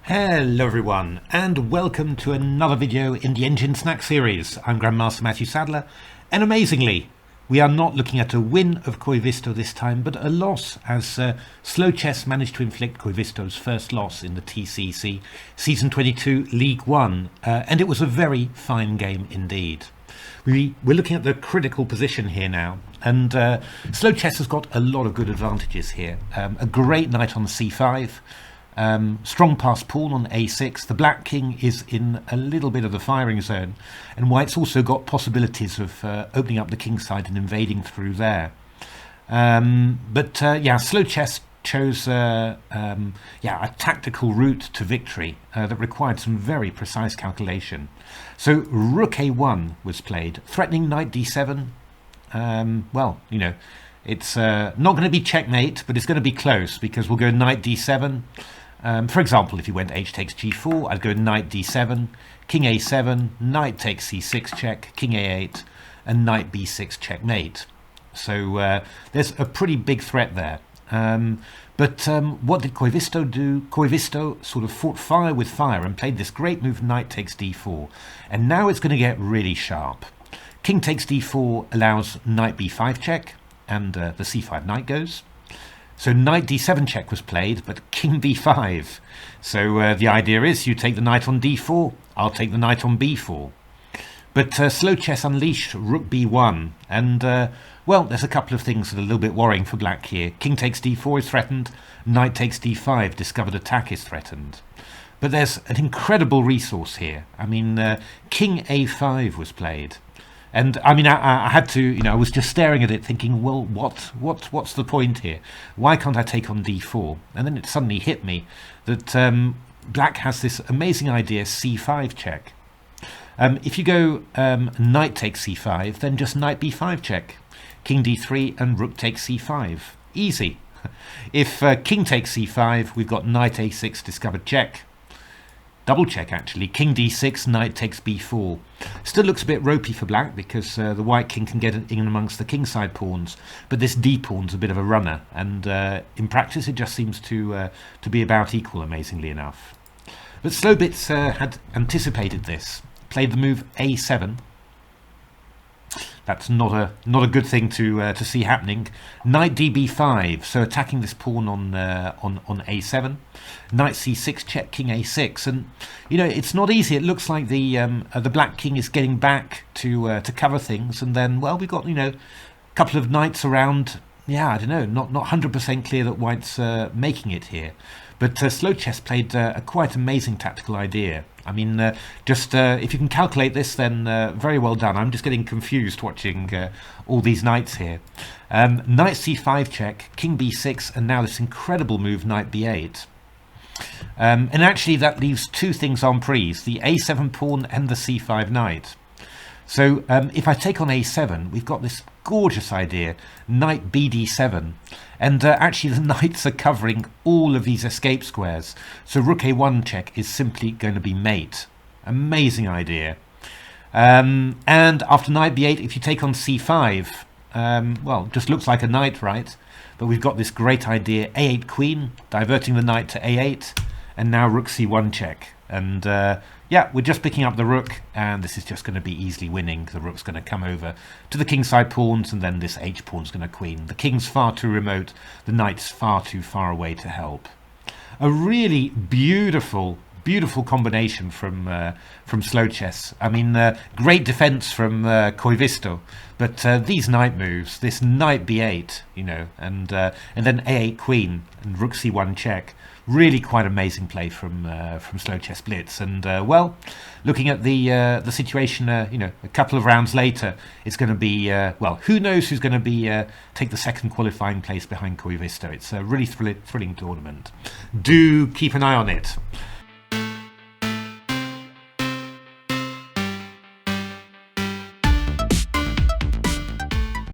Hello everyone, and welcome to another video in the Engine Snack series. I'm Grandmaster Matthew Sadler, and amazingly, we are not looking at a win of Koivisto this time, but a loss, as SlowChess managed to inflict Koivisto's first loss in the TCEC Season 22 League 1, and it was a very fine game indeed. We're looking at the critical position here now, and SlowChess has got a lot of good advantages here. A great knight on c5, strong passed pawn on a6. The black king is in a little bit of the firing zone, and white's also got possibilities of opening up the king side and invading through there. SlowChess chose a tactical route to victory that required some very precise calculation. So rook a1 was played, threatening knight d7. It's not going to be checkmate, but it's going to be close, because we'll go knight d7. For example, if you went h takes g4, I'd go knight d7, king a7, knight takes c6 check, king a8, and knight b6 checkmate. So there's a pretty big threat there. What did Koivisto do? Koivisto sort of fought fire with fire and played this great move, knight takes d4. And now it's going to get really sharp. King takes d4 allows knight b5 check, and the c5 knight goes. So knight d7 check was played, but king b5. So the idea is you take the knight on d4, I'll take the knight on b4. But SlowChess unleashed rook b1, and there's a couple of things that are a little bit worrying for black here. King takes d4 is threatened, knight takes d5, discovered attack is threatened. But there's an incredible resource here. I mean, king a5 was played. And I mean, I had to, I was just staring at it thinking, well, what's the point here? Why can't I take on d4? And then it suddenly hit me that black has this amazing idea, c5 check. If you go knight takes c5, then just knight b5 check, king d3, and rook takes c5. Easy. If king takes c5, we've got knight a6 discovered check. Double check, actually. King d6, knight takes b4. Still looks a bit ropey for black, because the white king can get in amongst the kingside pawns, but this d pawn's a bit of a runner, and in practice it just seems to be about equal, amazingly enough. But Slowbits had anticipated this, played the move a7. That's not a good thing to see happening. Knight db5, so attacking this pawn on a7. Knight c6 check, king a6, and it's not easy. It looks like the black king is getting back to cover things, and then we've got a couple of knights around. Yeah, I don't know, not 100% clear that white's making it here. But SlowChess played a quite amazing tactical idea. I mean, if you can calculate this, then very well done. I'm just getting confused watching all these knights here. Knight c5 check, king b6, and now this incredible move, knight b8. And actually that leaves two things en prise, the a7 pawn and the c5 knight. So if I take on a7, we've got this gorgeous idea, knight bd7, and actually the knights are covering all of these escape squares, so rook a1 check is simply going to be mate. Amazing idea. And after knight b8, if you take on c5, just looks like a knight, right? But we've got this great idea, a8 queen, diverting the knight to a8, and now rook c1 check. And we're just picking up the rook, and this is just going to be easily winning. The rook's going to come over to the kingside pawns, and then this h pawn's going to queen. The king's far too remote, the knight's far too far away to help. A really beautiful combination from SlowChess. I mean, great defense from Koivisto, but these knight moves, this knight b8, and then a8 queen and rook c1 check, really quite amazing play from SlowChess Blitz. And looking at the situation, a couple of rounds later, it's going to be who knows who's going to be take the second qualifying place behind Koivisto. It's a really thrilling tournament. Do keep an eye on it.